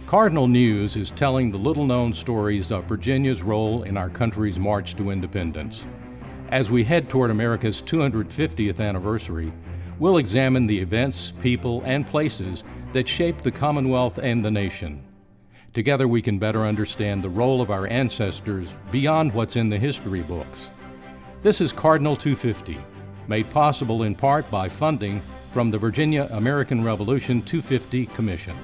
Cardinal News is telling the little-known stories of Virginia's role in our country's march to independence. As we head toward America's 250th anniversary, we'll examine the events, people, and places that shaped the Commonwealth and the nation. Together we can better understand the role of our ancestors beyond what's in the history books. This is Cardinal 250, made possible in part by funding from the Virginia American Revolution 250 Commission.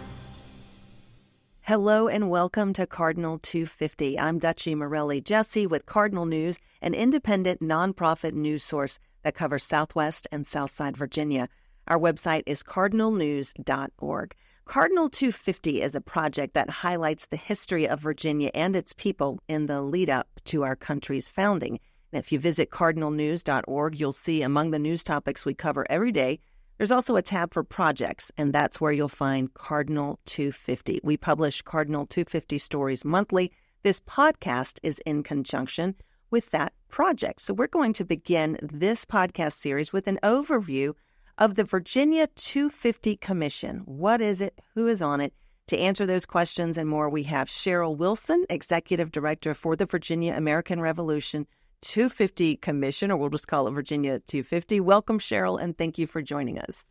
Hello and welcome to Cardinal 250. I'm Dutchie Jessee with Cardinal News, an independent nonprofit news source that covers Southwest and Southside Virginia. Our website is cardinalnews.org. Cardinal 250 is a project that highlights the history of Virginia and its people in the lead up to our country's founding. And if you visit cardinalnews.org, you'll see among the news topics we cover every day, there's also a tab for projects, and that's where you'll find Cardinal 250. We publish Cardinal 250 stories monthly. This podcast is in conjunction with that project. So we're going to begin this podcast series with an overview of the Virginia 250 Commission. What is it? Who is on it? To answer those questions and more, we have Cheryl Wilson, Executive Director for the Virginia American Revolution 250 Commission, or we'll just call it Virginia 250. Welcome, Cheryl, and thank you for joining us.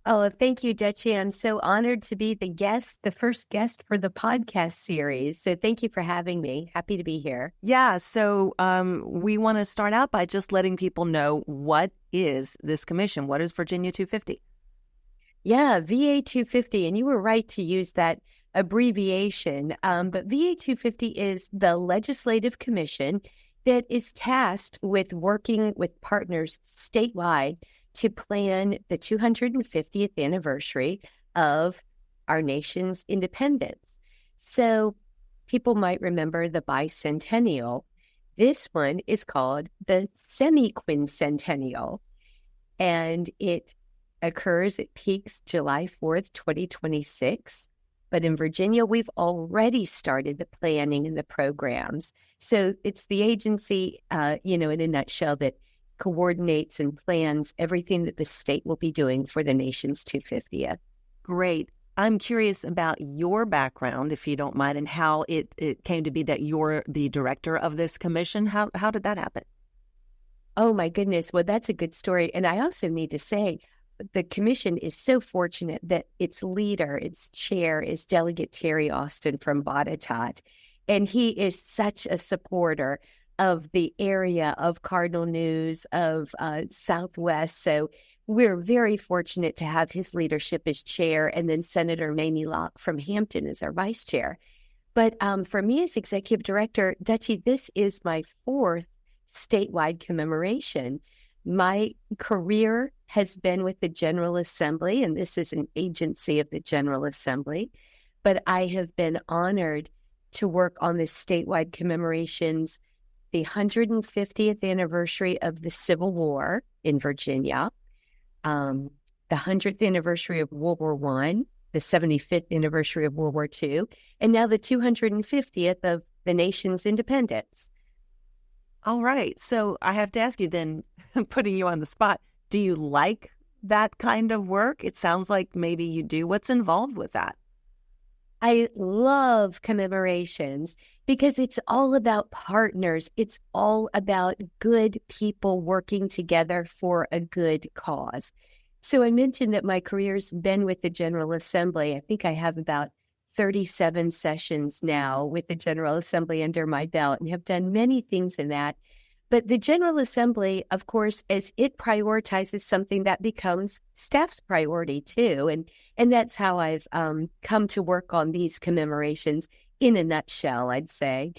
Oh, thank you, Dutchie. I'm so honored to be the first guest for the podcast series. So thank you for having me. Happy to be here. Yeah, so we want to start out by just letting people know, what is this commission? What is Virginia 250? Yeah, VA 250, and you were right to use that abbreviation. But VA 250 is the legislative commission that is tasked with working with partners statewide to plan the 250th anniversary of our nation's independence. So people might remember the bicentennial. This one is called the semi-quincentennial, and it peaks July 4th, 2026. But in Virginia, we've already started the planning and the programs. So it's the agency, in a nutshell, that coordinates and plans everything that the state will be doing for the nation's 250th. Great. I'm curious about your background, if you don't mind, and how it came to be that you're the director of this commission. How did that happen? Oh, my goodness. Well, that's a good story. And I also need to say, the commission is so fortunate that its leader, its chair, is Delegate Terry Austin from Botetourt. And he is such a supporter of the area, of Cardinal News, of Southwest. So we're very fortunate to have his leadership as chair, and then Senator Mamie Locke from Hampton as our vice chair. But for me as executive director, Dutchie, this is my fourth statewide commemoration. My career has been with the General Assembly, and this is an agency of the General Assembly, but I have been honored to work on the statewide commemorations, the 150th anniversary of the Civil War in Virginia, the 100th anniversary of World War I, the 75th anniversary of World War II, and now the 250th of the nation's independence. All right. So I have to ask you then, putting you on the spot, do you like that kind of work? It sounds like maybe you do. What's involved with that? I love commemorations because it's all about partners. It's all about good people working together for a good cause. So I mentioned that my career's been with the General Assembly. I think I have about 37 sessions now with the General Assembly under my belt and have done many things in that. But the General Assembly, of course, as it prioritizes something, that becomes staff's priority too. And that's how I've come to work on these commemorations in a nutshell, I'd say.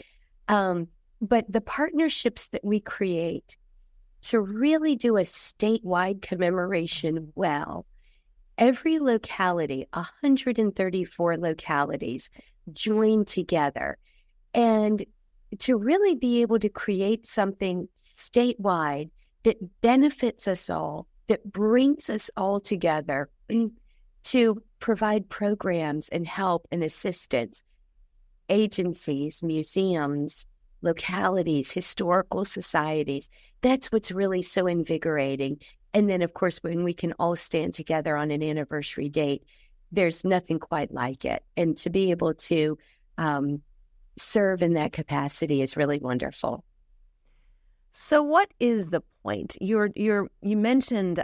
But the partnerships that we create to really do a statewide commemoration well, every locality, 134 localities, join together. And to really be able to create something statewide that benefits us all, that brings us all together to provide programs and help and assistance, agencies, museums, localities, historical societies. That's what's really so invigorating. And then, of course, when we can all stand together on an anniversary date, there's nothing quite like it. And to be able to serve in that capacity is really wonderful. So what is the point? You mentioned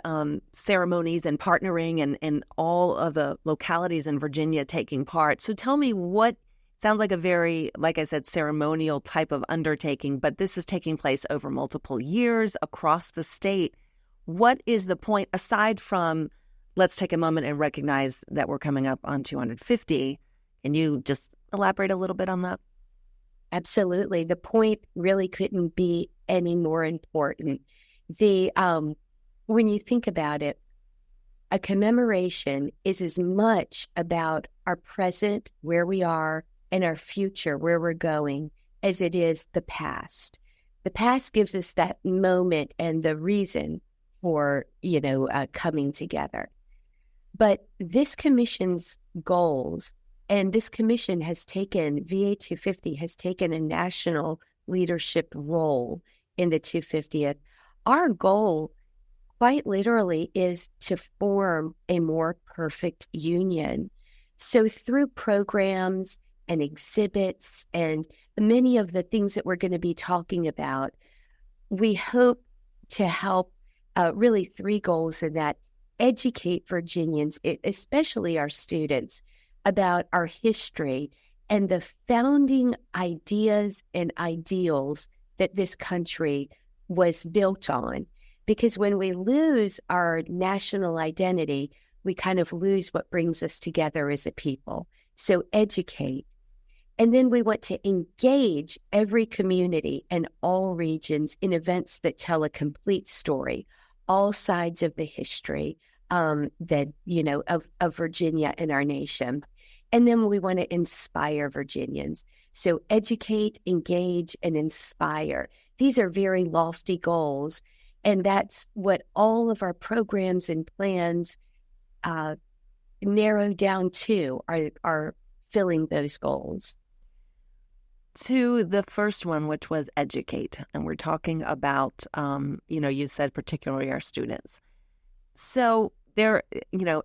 ceremonies and partnering and all of the localities in Virginia taking part. So tell me, what sounds like a very, like I said, ceremonial type of undertaking, but this is taking place over multiple years across the state. What is the point, aside from, let's take a moment and recognize that we're coming up on 250? Can you just elaborate a little bit on that? Absolutely. The point really couldn't be any more important. When you think about it, a commemoration is as much about our present, where we are, and our future, where we're going, as it is the past. The past gives us that moment and the reason for, coming together. But this commission's goals, and this commission has taken, VA 250 has taken a national leadership role in the 250th. Our goal, quite literally, is to form a more perfect union. So through programs and exhibits and many of the things that we're going to be talking about, we hope to help really three goals in that: educate Virginians, especially our students, about our history and the founding ideas and ideals that this country was built on. Because when we lose our national identity, we kind of lose what brings us together as a people. So educate. And then we want to engage every community and all regions in events that tell a complete story, all sides of the history of Virginia and our nation. And then we want to inspire Virginians. So educate, engage, and inspire. These are very lofty goals. And that's what all of our programs and plans narrow down to, are filling those goals. To the first one, which was educate. And we're talking about, you said particularly our students. So there,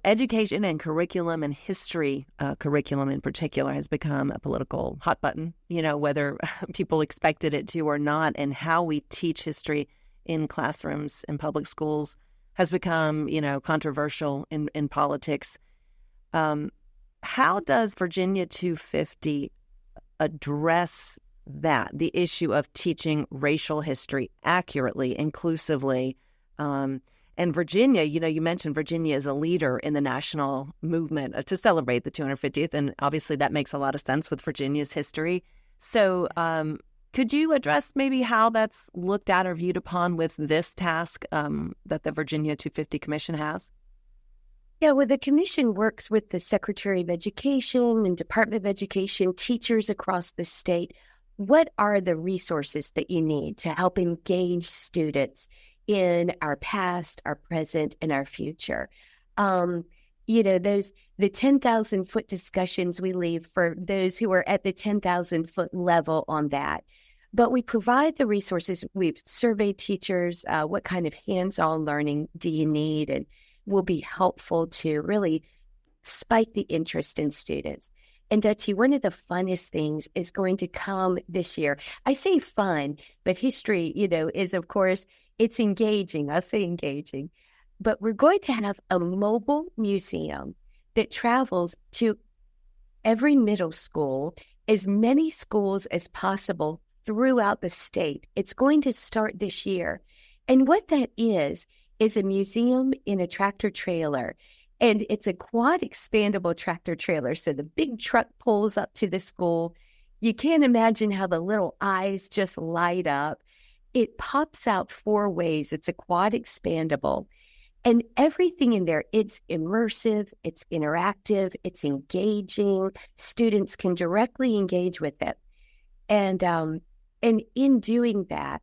education and curriculum and history curriculum in particular has become a political hot button, whether people expected it to or not. And how we teach history in classrooms in public schools has become, controversial in politics. How does Virginia 250 address that, the issue of teaching racial history accurately, inclusively? And Virginia, you mentioned Virginia is a leader in the national movement to celebrate the 250th, and obviously that makes a lot of sense with Virginia's history. So could you address maybe how that's looked at or viewed upon with this task that the Virginia 250 Commission has? Yeah, well, the commission works with the Secretary of Education and Department of Education, teachers across the state. What are the resources that you need to help engage students in our past, our present, and our future? The 10,000-foot discussions we leave for those who are at the 10,000-foot level on that. But we provide the resources. We've surveyed teachers. What kind of hands-on learning do you need? And will be helpful to really spike the interest in students. And Dutchie, one of the funnest things is going to come this year. I say fun, but history, is, of course, it's engaging. I'll say engaging. But we're going to have a mobile museum that travels to every middle school, as many schools as possible throughout the state. It's going to start this year. And what that is a museum in a tractor trailer. And it's a quad expandable tractor trailer. So the big truck pulls up to the school. You can't imagine how the little eyes just light up. It pops out 4 ways. It's a quad expandable. And everything in there, it's immersive, it's interactive, it's engaging. Students can directly engage with it. And in doing that,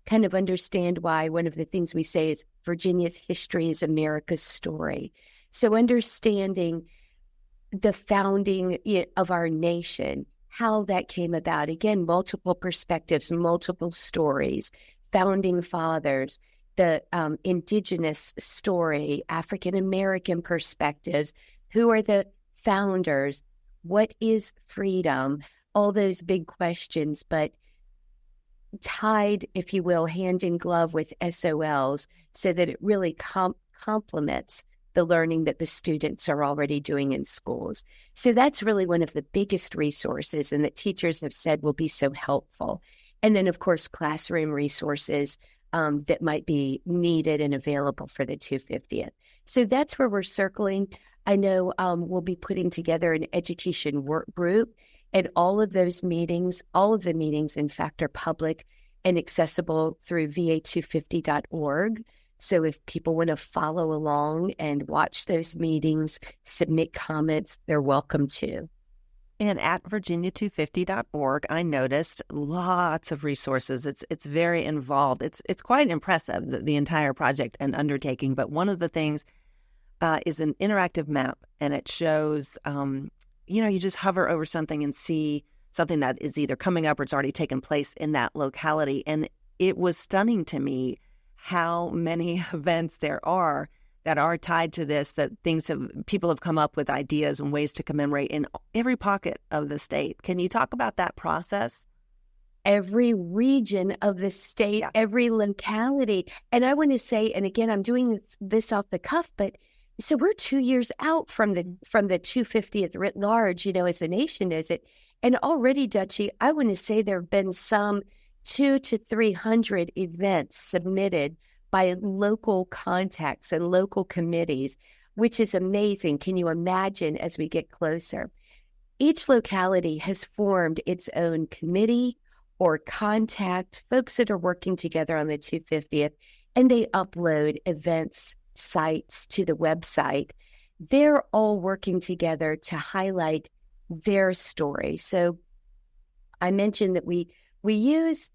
kind of understand why one of the things we say is Virginia's history is America's story. So understanding the founding of our nation, how that came about. Again, multiple perspectives, multiple stories, founding fathers, the indigenous story, African-American perspectives, Who are the founders? What is freedom? All those big questions, but tied, if you will, hand in glove with SOLs so that it really complements the learning that the students are already doing in schools. So that's really one of the biggest resources and that teachers have said will be so helpful. And then, of course, classroom resources that might be needed and available for the 250th. So that's where we're circling. I know we'll be putting together an education work group, and all of the meetings, in fact, are public and accessible through va250.org. So if people want to follow along and watch those meetings, submit comments, they're welcome to. And at virginia250.org, I noticed lots of resources. It's very involved. It's quite impressive, the entire project and undertaking. But one of the things is an interactive map, and it shows, you just hover over something and see something that is either coming up or it's already taken place in that locality. And it was stunning to me how many events there are that are tied to this, that people have come up with ideas and ways to commemorate in every pocket of the state. Can you talk about that process? Every region of the state, every locality. And I want to say, and again, I'm doing this off the cuff, but so we're 2 years out from the 250th writ large, as the nation knows it. And already, Dutchie, I want to say there have been some 200 to 300 events submitted by local contacts and local committees, which is amazing. Can you imagine as we get closer? Each locality has formed its own committee or contact, folks that are working together on the 250th, and they upload events, sites to the website. They're all working together to highlight their story. So I mentioned that we use,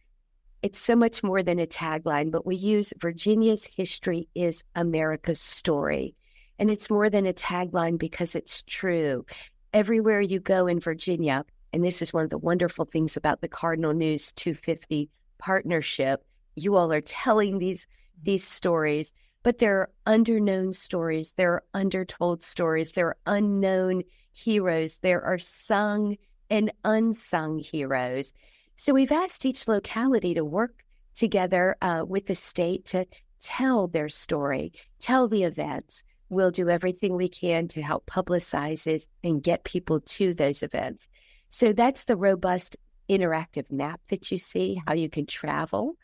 it's so much more than a tagline, but we use Virginia's history is America's story. And it's more than a tagline because it's true. Everywhere you go in Virginia, and this is one of the wonderful things about the Cardinal News 250 partnership, you all are telling these stories, but there are underknown stories, there are undertold stories, there are unknown heroes, there are sung and unsung heroes. So we've asked each locality to work together with the state to tell their story, tell the events. We'll do everything we can to help publicize it and get people to those events. So that's the robust interactive map that you see, how you can travel.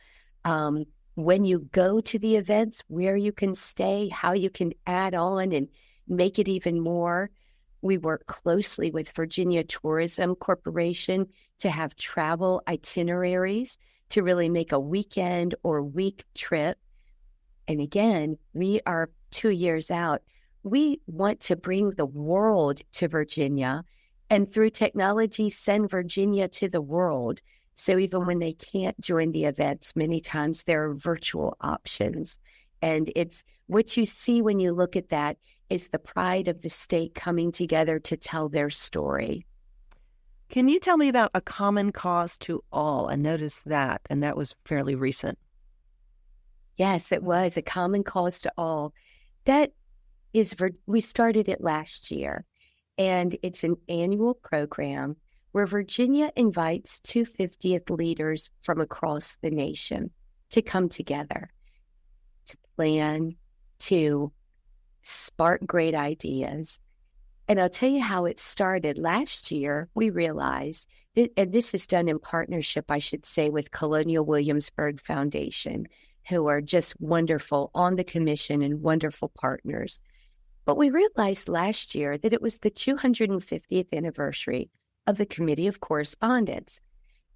When you go to the events, where you can stay, how you can add on and make it even more. We work closely with Virginia Tourism Corporation to have travel itineraries to really make a weekend or week trip. And again, we are 2 years out. We want to bring the world to Virginia and through technology, send Virginia to the world. So even when they can't join the events, many times there are virtual options. And it's what you see when you look at that is the pride of the state coming together to tell their story. Can you tell me about A Common Cause to All? I noticed that, and that was fairly recent. Yes, it was A Common Cause to All. That is, we started it last year, and it's an annual program where Virginia invites 250th leaders from across the nation to come together, to plan, to spark great ideas. And I'll tell you how it started. Last year, we realized, and this is done in partnership, I should say, with Colonial Williamsburg Foundation, who are just wonderful on the commission and wonderful partners. But we realized last year that it was the 250th anniversary of the Committee of Correspondence.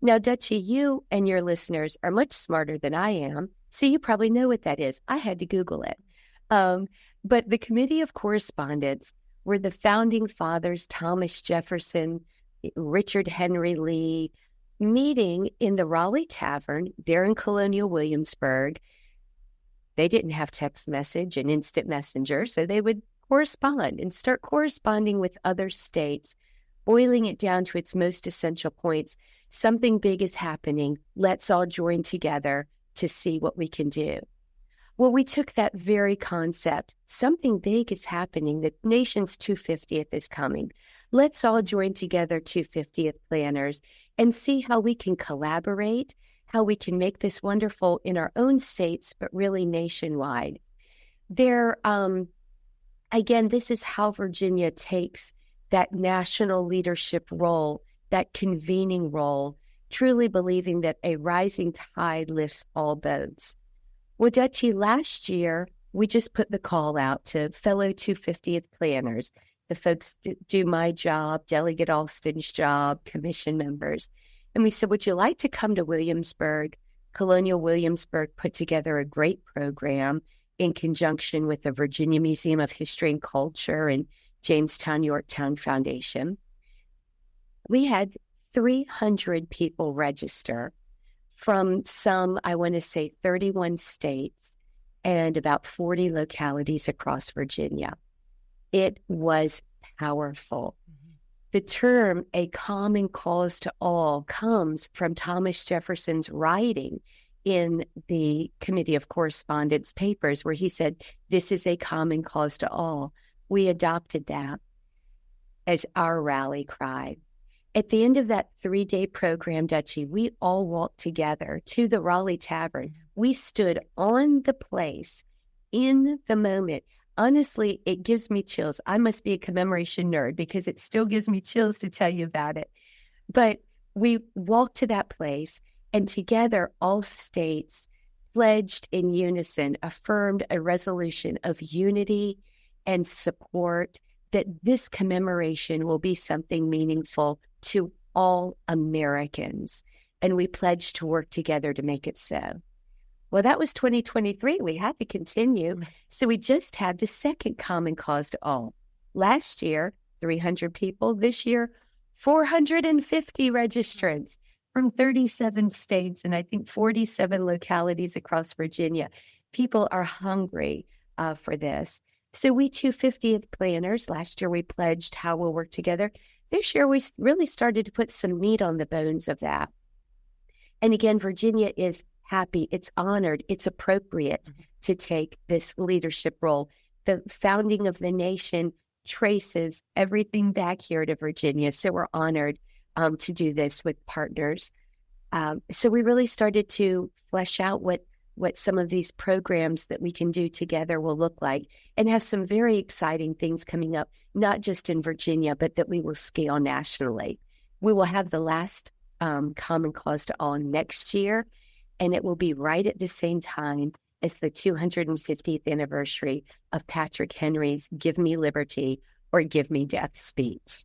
Now, Dutchie, you and your listeners are much smarter than I am, so you probably know what that is. I had to Google it. But the Committee of Correspondence were the founding fathers, Thomas Jefferson, Richard Henry Lee, meeting in the Raleigh Tavern there in Colonial Williamsburg. They didn't have text message and instant messenger, so they would correspond and start corresponding with other states, boiling it down to its most essential points. Something big is happening. Let's all join together to see what we can do. Well, we took that very concept. Something big is happening. The nation's 250th is coming. Let's all join together 250th planners and see how we can collaborate, how we can make this wonderful in our own states, but really nationwide. Again, this is how Virginia takes that national leadership role, that convening role, truly believing that a rising tide lifts all boats. Well, Dutchie, last year, we just put the call out to fellow 250th planners, the folks do my job, Delegate Alston's job, commission members. And we said, would you like to come to Williamsburg? Colonial Williamsburg put together a great program in conjunction with the Virginia Museum of History and Culture and Jamestown Yorktown Foundation. We had 300 people register from some, I want to say, 31 states and about 40 localities across Virginia. It was powerful. Mm-hmm. The term, a common cause to all, comes from Thomas Jefferson's writing in the Committee of Correspondence papers, where he said, this is a common cause to all. We adopted that as our rally cry. At the end of that 3-day program, Dutchie, we all walked together to the Raleigh Tavern. We stood on the place in the moment. Honestly, it gives me chills. I must be a commemoration nerd because it still gives me chills to tell you about it. But we walked to that place, and together all states pledged in unison, affirmed a resolution of unity and support, that this commemoration will be something meaningful to all Americans. And we pledged to work together to make it so. Well, that was 2023. We had to continue. So we just had the second common cause to all. Last year, 300 people. This year, 450 registrants from 37 states and I think 47 localities across Virginia. People are hungry for this. So we 250th planners, last year we pledged how we'll work together. This year we really started to put some meat on the bones of that. And again, Virginia is happy, it's honored, it's appropriate to take this leadership role. The founding of the nation traces everything back here to Virginia, so we're honored to do this with partners. So we really started to flesh out what some of these programs that we can do together will look like, and have some very exciting things coming up, not just in Virginia, but that we will scale nationally. We will have the last Common Cause to All next year, and it will be right at the same time as the 250th anniversary of Patrick Henry's Give Me Liberty or Give Me Death speech.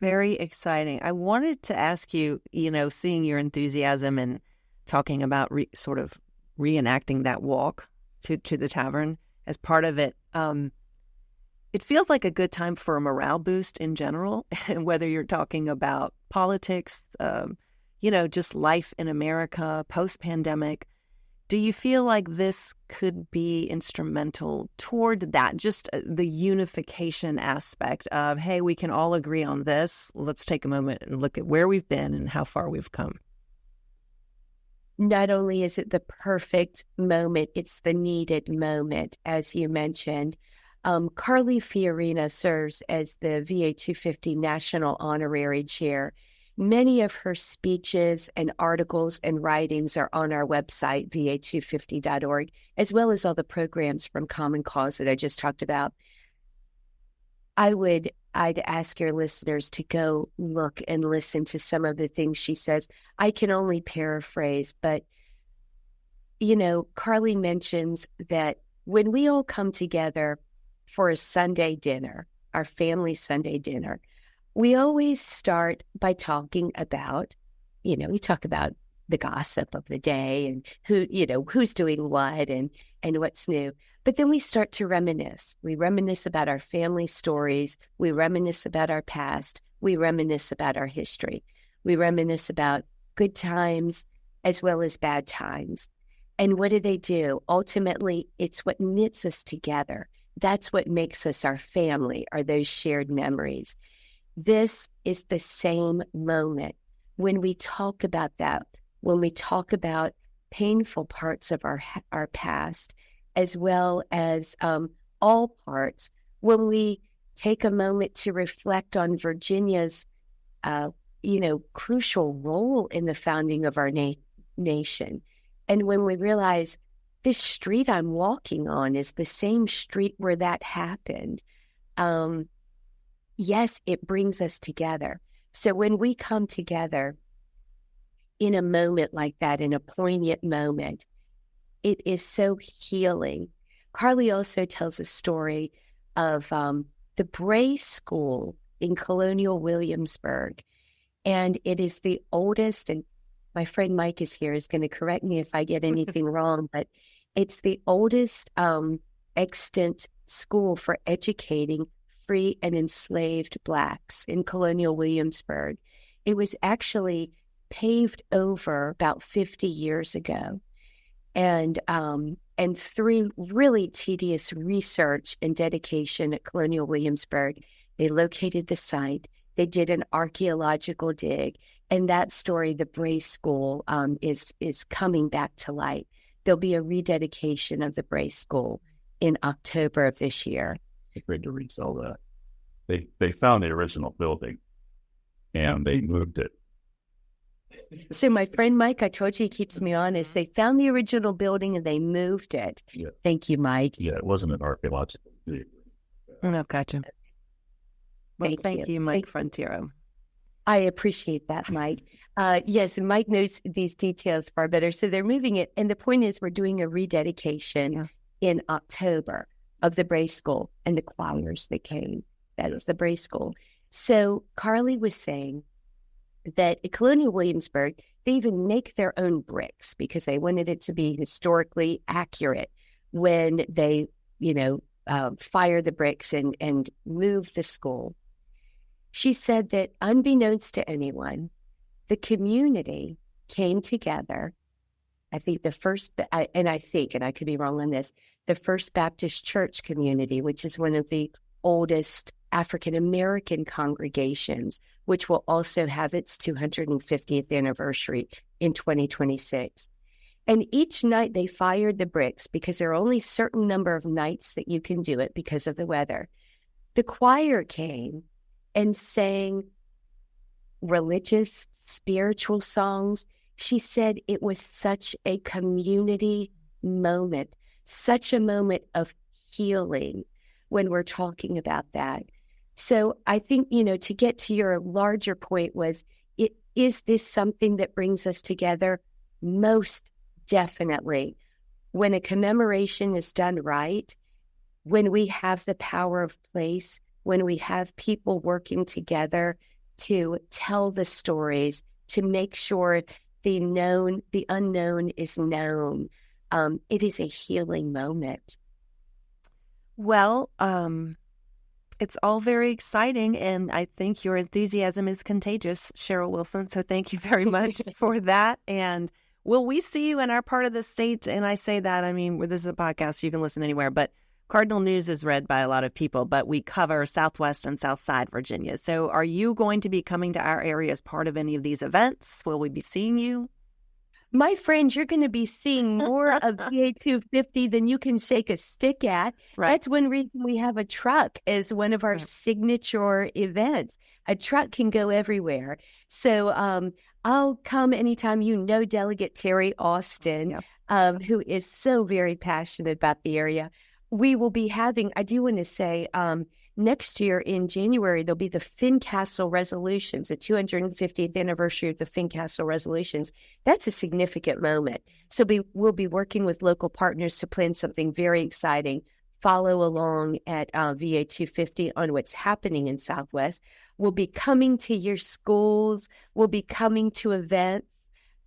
Very exciting. I wanted to ask you, seeing your enthusiasm and talking about sort of reenacting that walk to the tavern as part of it, it feels like a good time for a morale boost in general, and whether you're talking about politics, just life in America post-pandemic. Do you feel like this could be instrumental toward that, just the unification aspect of, hey, we can all agree on this. Let's take a moment and look at where we've been and how far we've come. Not only is it the perfect moment, it's the needed moment, as you mentioned. Carly Fiorina serves as the VA 250 National Honorary Chair. Many of her speeches and articles and writings are on our website, va250.org, as well as all the programs from Common Cause that I just talked about. I'd ask your listeners to go look and listen to some of the things she says. I can only paraphrase, but, Carly mentions that when we all come together for a Sunday dinner, our family Sunday dinner, we always start by talking about, we talk about the gossip of the day and who's doing what and what's new. But then we start to reminisce. We reminisce about our family stories. We reminisce about our past. We reminisce about our history. We reminisce about good times as well as bad times. And what do? Ultimately, it's what knits us together. That's what makes us our family, are those shared memories. This is the same moment when we talk about that, when we talk about painful parts of our past, as well as all parts, when we take a moment to reflect on Virginia's, crucial role in the founding of our nation. And when we realize this street I'm walking on is the same street where that happened, yes, it brings us together. So when we come together in a moment like that, in a poignant moment, it is so healing. Carly also tells a story of the Bray School in Colonial Williamsburg. And it is the oldest, and my friend Mike is here, is going to correct me if I get anything wrong, but it's the oldest extant school for educating free and enslaved Blacks in Colonial Williamsburg. It was actually paved over about 50 years ago. And through really tedious research and dedication at Colonial Williamsburg, they located the site. They did an archaeological dig, and that story, the Bray School, is coming back to light. There'll be a rededication of the Bray School in October of this year. It's great to read all that. They found the original building, and they moved it. So my friend Mike, I told you, he keeps me honest. They found the original building and they moved it. Yeah. Thank you, Mike. Yeah, it wasn't an archaeological dig. No, gotcha. Well, thank you, Mike Frontiero. I appreciate that, Mike. Yes, Mike knows these details far better. So they're moving it. And the point is, we're doing a rededication in October of the Bray School and the choirs that came. That is the Bray School. So Carly was saying that at Colonial Williamsburg, they even make their own bricks because they wanted it to be historically accurate when they, fire the bricks and move the school. She said that unbeknownst to anyone, the community came together. I think and I could be wrong on this, the First Baptist Church community, which is one of the oldest African-American congregations, which will also have its 250th anniversary in 2026. And each night they fired the bricks because there are only a certain number of nights that you can do it because of the weather. The choir came and sang religious, spiritual songs. She said it was such a community moment, such a moment of healing when we're talking about that. So I think, to get to your larger point is this something that brings us together? Most definitely. When a commemoration is done right, when we have the power of place, when we have people working together to tell the stories, to make sure the unknown is known, it is a healing moment. Well, it's all very exciting, and I think your enthusiasm is contagious, Cheryl Wilson. So thank you very much for that. And will we see you in our part of the state? And I say that, this is a podcast, you can listen anywhere, but Cardinal News is read by a lot of people, but we cover Southwest and Southside Virginia. So are you going to be coming to our area as part of any of these events? Will we be seeing you? My friends, you're going to be seeing more of VA 250 than you can shake a stick at. Right. That's one reason we have a truck as one of our signature events. A truck can go everywhere. So I'll come anytime. Delegate Terry Austin, who is so very passionate about the area. We will be having, I do want to say, next year in January, there'll be the Fincastle Resolutions, the 250th anniversary of the Fincastle Resolutions. That's a significant moment. So we'll be working with local partners to plan something very exciting. Follow along at VA 250 on what's happening in Southwest. We'll be coming to your schools. We'll be coming to events.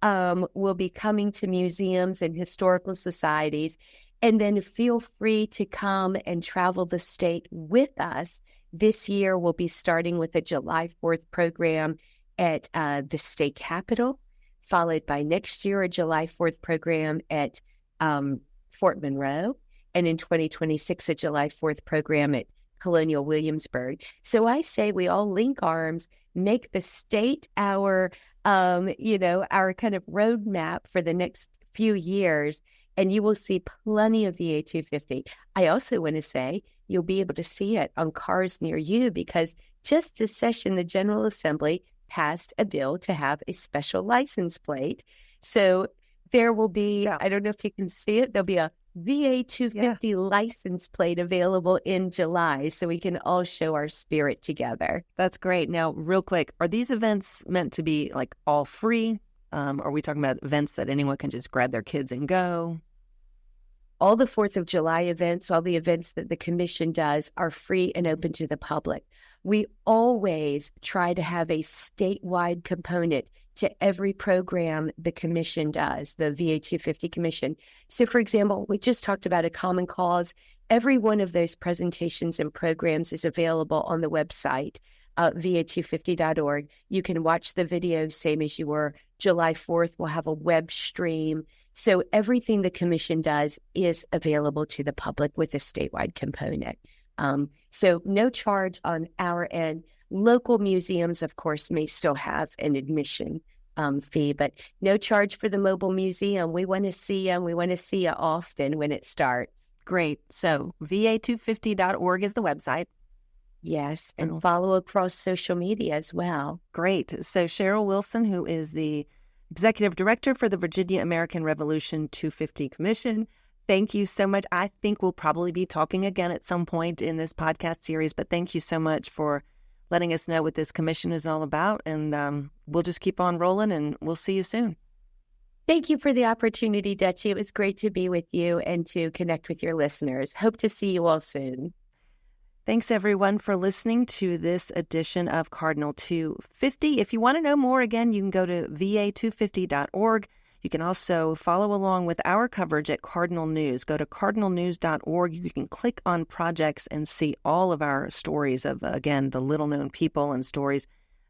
We'll be coming to museums and historical societies. And then feel free to come and travel the state with us. This year, we'll be starting with a July 4th program at the state capitol, followed by next year a July 4th program at Fort Monroe, and in 2026, a July 4th program at Colonial Williamsburg. So I say we all link arms, make the state our kind of roadmap for the next few years, and you will see plenty of VA 250. I also want to say you'll be able to see it on cars near you because just this session, the General Assembly passed a bill to have a special license plate. So there will be, I don't know if you can see it, there'll be a VA 250 license plate available in July so we can all show our spirit together. That's great. Now, real quick, are these events meant to be like all free? Are we talking about events that anyone can just grab their kids and go? All the 4th of July events, all the events that the commission does are free and open to the public. We always try to have a statewide component to every program the commission does, the VA 250 commission. So, for example, we just talked about a common cause. Every one of those presentations and programs is available on the website, va250.org. You can watch the video, same as you were. July 4th, we'll have a web stream. So everything the commission does is available to the public with a statewide component. So no charge on our end. Local museums, of course, may still have an admission fee, but no charge for the mobile museum. We want to see you. We want to see you often when it starts. Great. So va250.org is the website. Yes, and follow across social media as well. Great. So Cheryl Wilson, who is the Executive Director for the Virginia American Revolution 250 Commission, thank you so much. I think we'll probably be talking again at some point in this podcast series, but thank you so much for letting us know what this commission is all about. And we'll just keep on rolling, and we'll see you soon. Thank you for the opportunity, Dutchie. It was great to be with you and to connect with your listeners. Hope to see you all soon. Thanks, everyone, for listening to this edition of Cardinal 250. If you want to know more, again, you can go to va250.org. You can also follow along with our coverage at Cardinal News. Go to cardinalnews.org. You can click on projects and see all of our stories of, again, the little-known people and stories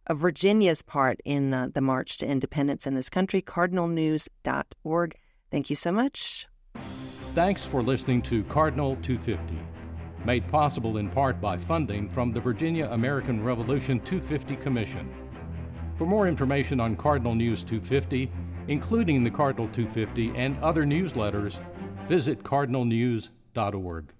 of Virginia's part in the march to independence in this country, cardinalnews.org. Thank you so much. Thanks for listening to Cardinal 250, made possible in part by funding from the Virginia American Revolution 250 Commission. For more information on Cardinal News 250, including the Cardinal 250 and other newsletters, visit cardinalnews.org.